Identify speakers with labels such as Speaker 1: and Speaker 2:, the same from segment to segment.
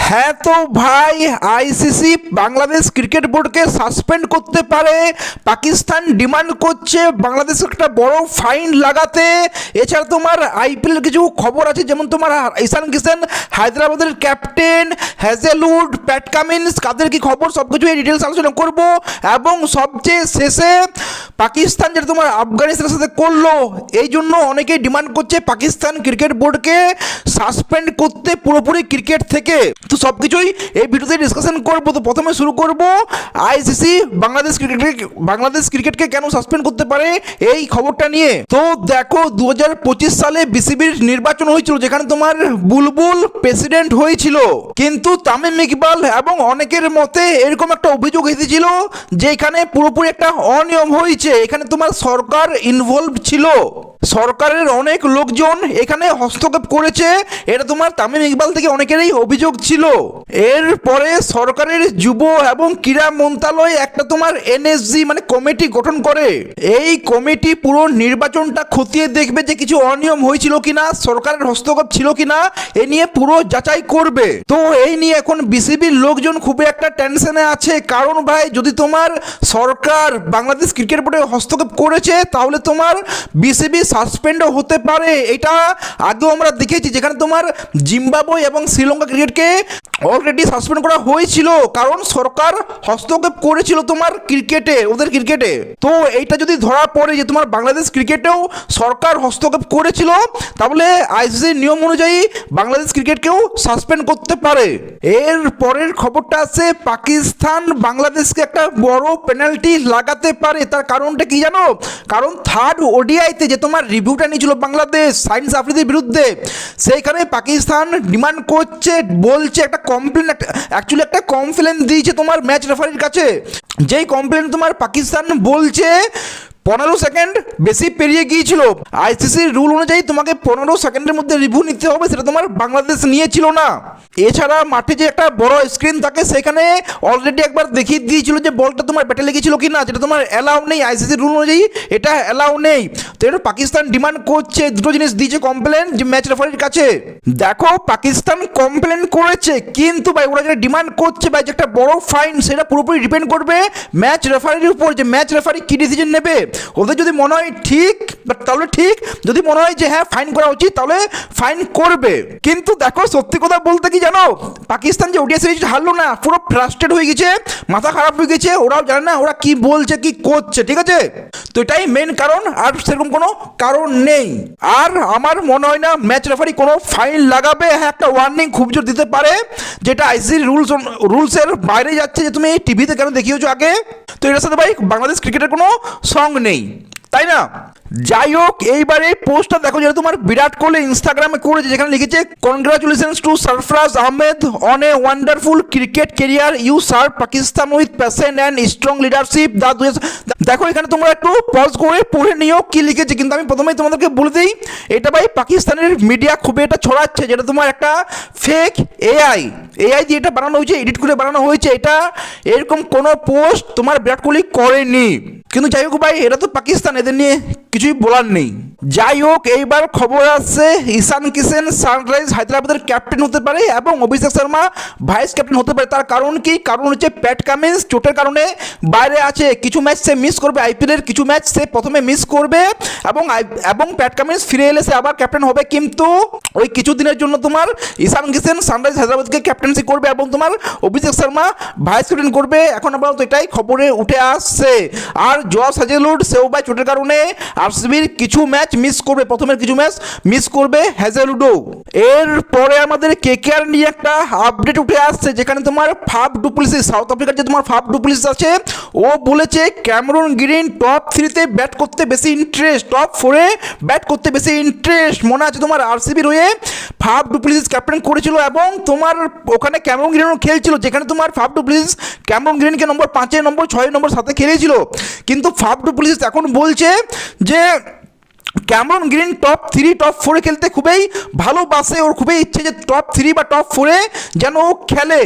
Speaker 1: হ্যাঁ তো ভাই, আইসিসি বাংলাদেশ ক্রিকেট বোর্ডকে সাসপেন্ড করতে পারে। পাকিস্তান ডিমান্ড করছে বাংলাদেশ একটা বড় ফাইন লাগাতে। এছাড়া তোমার আইপিএলের কিছু খবর আছে, যেমন তোমার ঈশান কিষান, হায়দ্রাবাদের ক্যাপ্টেন, হ্যাজেলউড, প্যাট কামিন্স, কাদের কি খবর সব কিছু এই ডিটেলস আলোচনা করব। এবং সবচেয়ে শেষে পাকিস্তান যেটা তোমার আফগানিস্তানের সাথে করলো, এই জন্য অনেকেই ডিমান্ড করছে পাকিস্তান ক্রিকেট বোর্ডকে সাসপেন্ড করতে পুরোপুরি ক্রিকেট থেকে। তো সব কিছুই এই ভিডিওতে ডিসকাশন করবো। তো প্রথমে শুরু করব আইসিসি বাংলাদেশ ক্রিকেটকে কেন সাসপেন্ড করতে পারে এই খবরটা নিয়ে। তো দেখো, 2025 সালে বিসিবির নির্বাচন হয়েছিল, যেখানে তোমার বুলবুল প্রেসিডেন্ট হয়েছিল, কিন্তু তামিম ইকবাল এবং অনেকের মতে এরকম একটা অভিযোগ এসেছিল যে এখানে পুরোপুরি একটা অনিয়ম হয়েছে। এখানে তোমার সরকার ইনভলভ ছিল, সরকারের অনেক লোকজন এখানে হস্তক্ষেপ করেছে, এটা তোমার তামিম ইকবাল থেকে অনেকেরই অভিযোগ ছিল। এরপরে সরকারের যুব এবং ক্রীড়া মন্ত্রণালয় একটা তোমার এনএসজি মানে কমিটি গঠন করে। এই কমিটি পুরো নির্বাচনটা খতিয়ে দেখবে যে কিছু অনিয়ম হয়েছিল কিনা, সরকারের হস্তক্ষেপ ছিল কিনা, এ নিয়ে পুরো যাচাই করবে। তো এই নিয়ে এখন বিসিবির লোকজন খুবই একটা টেনশনে আছে, কারণ ভাই যদি তোমার সরকার বাংলাদেশ ক্রিকেট বোর্ডে হস্তক্ষেপ করেছে তাহলে তোমার বিসিবি সাসপেন্ডও হতে পারে। এটা আগেও আমরা দেখেছি, যেখানে তোমার জিম্বাবুয়ে এবং শ্রীলঙ্কা ক্রিকেটকে অলরেডি সাসপেন্ড করা হয়েছিল, কারণ সরকার হস্তক্ষেপ করেছিল তোমার ক্রিকেটে, ওদের ক্রিকেটে। তো এইটা যদি ধরা পড়ে যে তোমার বাংলাদেশ ক্রিকেটেও সরকার হস্তক্ষেপ করেছিল, তাহলে আইসিসির নিয়ম অনুযায়ী বাংলাদেশ ক্রিকেটকেও সাসপেন্ড করতে পারে। এর পরের খবরটা আছে পাকিস্তান বাংলাদেশকে একটা বড় পেনাল্টি লাগাতে পারে। তার কারণটা কি জানো? কারণ থার্ড ওডিআইতে যে তোমার রিভিউটা নিয়েছিল বাংলাদেশ সাইন্স আফ্রিদির বিরুদ্ধে, সেইখানে পাকিস্তান ডিমান্ড করছে, বলছে একটা কমপ্লেন, অ্যাকচুয়ালি একটা কমপ্লেন দিয়েছে তোমার ম্যাচ রেফারির কাছে। যেই কমপ্লেন তোমার পাকিস্তান বলছে 15 সেকেন্ড বেশি পেরিয়ে গিয়েছিল। আইসিসির রুল অনুযায়ী তোমাকে 15 সেকেন্ডের মধ্যে রিভিউ নিতে হবে, সেটা তোমার বাংলাদেশ নিয়েছিল না। এছাড়া মাঠে যে একটা বড় স্ক্রিন থাকে, সেখানে অলরেডি একবার দেখিয়ে দিয়েছিল যে বলটা তোমার ব্যাটে লেগেছিল কি না, যেটা তোমার অ্যালাউ নেই, আইসিসির রুল অনুযায়ী এটা অ্যালাউ নেই। তো এটা পাকিস্তান ডিমান্ড করছে, দুটো জিনিস দিয়েছে কমপ্লেন যে ম্যাচ রেফারির কাছে। দেখো, পাকিস্তান কমপ্লেন করেছে, কিন্তু ভাই ওরা যেটা ডিমান্ড করছে ভাই যে একটা বড় ফাইন, সেটা পুরোপুরি ডিপেন্ড করবে ম্যাচ রেফারির উপর, যে ম্যাচ রেফারি কী ডিসিশন নেবে। ওদের যদি মনে হয় ঠিক তাহলে ঠিক, যদি মনে হয় যে হ্যাঁ ফাইন করা উচিত তাহলে ফাইন করবে। কিন্তু দেখো, সত্যি কথা বলতে কি জানো, পাকিস্তান যে ওডিআই সিরিজ হারলো না, পুরো ফ্রাস্ট্রেট হয়ে গেছে, মাথা খারাপ হয়ে গেছে, ওরাও জানে না ওরা কি বলছে কি করছে, ঠিক আছে? তো এটাই মেন কারণ, আর সেরকম কোনো কারণ নেই। আর আমার মনে হয় না ম্যাচ রেফারি কোনো ফাইন লাগাবে। হ্যাঁ, একটা ওয়ার্নিং খুব জোর দিতে পারে, যেটা আইসিসির রুলসের বাইরে যাচ্ছে, যে তুমি টিভিতে কেন দেখিয়েছো আগে। তো এটার সাথে ভাই বাংলাদেশ ক্রিকেটের কোনো সঙ্গ নেই, তাই না? যাই হোক, এইবারে পোস্টটা দেখো, যেটা তোমার বিরাট কোহলি ইনস্টাগ্রামে করেছে, যেখানে লিখেছে congratulations to Sarfaraz Ahmed on a wonderful cricket career, you serve Pakistan with passion and strong leadership. দেখো, এখানে তোমরা একটু পজ করে পড়ে নিও কি লিখেছে, কিন্তু আমি প্রথমেই তোমাদেরকে বলে দিই, এটা ভাই পাকিস্তানের মিডিয়া খুবই এটা ছড়াচ্ছে, যেটা তোমার একটা ফেক এআই দিয়ে এটা বানানো হয়েছে, এডিট করে বানানো হয়েছে। এটা এরকম কোনো পোস্ট তোমার বিরাট কোহলি করেনি। কিন্তু যাই হোক ভাই, এটা তো পাকিস্তান, এদের নিয়ে কিছুই বলার নেই। যাই হোক, এইবার খবর আসছে ঈশান কিষান সানরাইজ হায়দ্রাবাদের ক্যাপ্টেন হতে পারে এবং অভিষেক শর্মা ভাইস ক্যাপ্টেন হতে পারে। তার কারণ কি? কারণ হচ্ছে প্যাট কামিন্স চোটের কারণে বাইরে আছে, কিছু ম্যাচ সে মিস করবে, আইপিএলের কিছু ম্যাচ সে প্রথমে মিস করবে, এবং প্যাট কামিন্স ফিরে এলে সে আবার ক্যাপ্টেন হবে। কিন্তু ওই কিছু দিনের জন্য তোমার ঈশান কিষান সানরাইজ হায়দ্রাবাদকে ক্যাপ্টেন্সি করবে এবং তোমার অভিষেক শর্মা ভাইস ক্যাপ্টেন করবে। এখন আপাতত এটাই খবরে উঠে আসছে। আর জস হ্যাজেলউড সেও ভাই চোটের কারণে আরসিবির কিছু ম্যাচ মিস করবে, প্রথমের কিছু ম্যাচ মিস করবে হ্যাজেলউডও। এরপরে আমাদের কেকেআর নিয়ে একটা আপডেট উঠে আসছে, যেখানে তোমার ফাফ ডু প্লেসিস, সাউথ আফ্রিকার যে তোমার ফাফ ডু প্লেসিস আছে, ও বলেছে ক্যামেরন গ্রিন টপ 3-তে ব্যাট করতে বেশি ইন্টারেস্ট, টপ 4-এ ব্যাট করতে বেশি ইন্টারেস্ট। মনে আছে তোমার আরসিবির হয়ে ফাফ ডু প্লেসিস ক্যাপ্টেন করেছিল এবং তোমার ওখানে ক্যামেরন গ্রিনও খেলছিল, যেখানে তোমার ফাফ ডু প্লেসিস ক্যামেরন গ্রিনকে নম্বর 5, নম্বর 6, নম্বর 7 খেলেছিল। কিন্তু ফাফ ডু প্লেসিস এখন বলছে যে ক্যামেরন গ্রিন টপ 3, টপ 4-এ খেলতে খুবই ভালোবাসে, ওর খুবই ইচ্ছে যে টপ 3 বা টপ 4-এ যেন খেলে।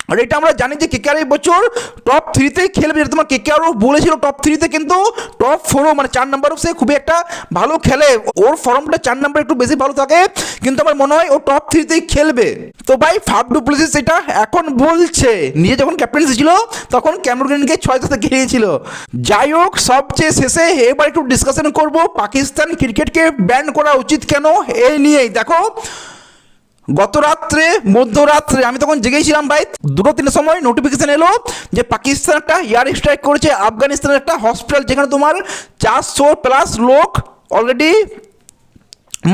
Speaker 1: আর এটা আমরা জানি যে কেকেআর এই বছর টপ 3-তেই খেলবে, যেটা তোমার কেকেআরও বলেছিল টপ 3-তে, কিন্তু টপ 4ও মানে 4 নম্বরও সে খুবই একটা ভালো খেলে, ওর ফর্মটা 4 নম্বর একটু বেশি ভালো থাকে, কিন্তু আমার মনে হয় ও টপ 3-তেই খেলবে। তো ভাই ফাফ ডু প্লেসিস এটা এখন বলছে, নিজে যখন ক্যাপ্টেন্সি ছিল তখন ক্যামেরুন গ্রিনকে 6-তে খেলিয়েছিল। যাই হোক, সবচেয়ে শেষে এবার একটু ডিসকাশন করব পাকিস্তান ক্রিকেটকে ব্যান করা উচিত কেন এই নিয়েই। দেখো, গত রাত্রে মধ্যরাত্রে আমি তখন জেগেছিলাম ভাই, 2-3 সময় নোটিফিকেশন এলো যে পাকিস্তান একটা এয়ার স্ট্রাইক করেছে আফগানিস্তানের একটা হসপিটাল, যেখানে তোমার 400+ লোক অলরেডি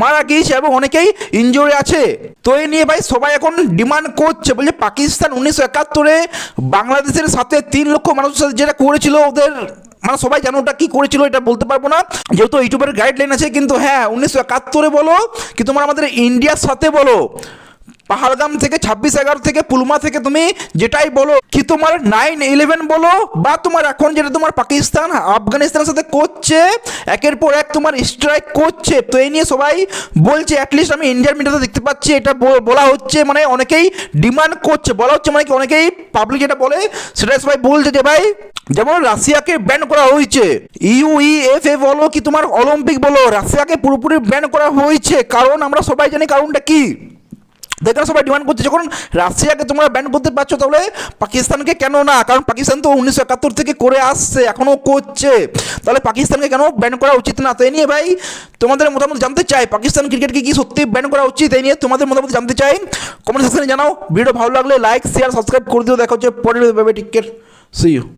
Speaker 1: মারা গিয়েছে এবং অনেকেই ইনজুরি আছে। তো এই নিয়ে ভাই সবাই এখন ডিমান্ড করছে, বলছে পাকিস্তান 1971-এ বাংলাদেশের সাথে 3 লক্ষ মানুষের সাথে যেটা করেছিল, ওদের মানে সবাই জানো ওটা কি করেছিল এটা বলতে পারবো না, যেহেতু ইউটিউবের গাইডলাইন আছে, কিন্তু হ্যাঁ 1971-এ বলো কি তোমার আমাদের ইন্ডিয়ার সাথে বলো, পাহাড়গাম থেকে 26/11 থেকে পুলওয়ামা থেকে তুমি যেটাই বলো, কি তোমার 9/11 বলো, বা তোমার এখন যেটা তোমার পাকিস্তান আফগানিস্তানের সাথে করছে, একের পর এক তোমার স্ট্রাইক করছে। তো এই নিয়ে সবাই বলছে, অ্যাটলিস্ট আমি ইন্ডিয়ার মিডিয়াতে দেখতে পাচ্ছি এটা বলা হচ্ছে, মানে অনেকেই ডিমান্ড করছে, বলা হচ্ছে মানে কি অনেকেই পাবলিক যেটা বলে সেটাই সবাই বলছে যে ভাই যেমন রাশিয়াকে ব্যান করা হয়েছে, ইউইএফএ বলো কি তোমার অলিম্পিক বলো, রাশিয়াকে পুরোপুরি ব্যান করা হয়েছে, কারণ আমরা সবাই জানি কারণটা কি। দেখেন সবাই ডিমান্ড করছে, যখন রাশিয়াকে তোমরা ব্যান করতে পারছো তাহলে পাকিস্তানকে কেন না, কারণ পাকিস্তান তো 1971 থেকে করে আসছে, এখনও করছে, তাহলে পাকিস্তানকে কেন ব্যান করা উচিত না। তো এই নিয়ে ভাই তোমাদের মতামত জানতে চাই, পাকিস্তান ক্রিকেটকে কি সত্যি ব্যান করা উচিত, এই নিয়ে তোমাদের মতামত জানতে চাই, কমেন্ট সেকশনে জানাও। ভিডিও ভালো লাগলে লাইক শেয়ার সাবস্ক্রাইব করে দিও। দেখা হচ্ছে পরের টিকেট, সি ইউ।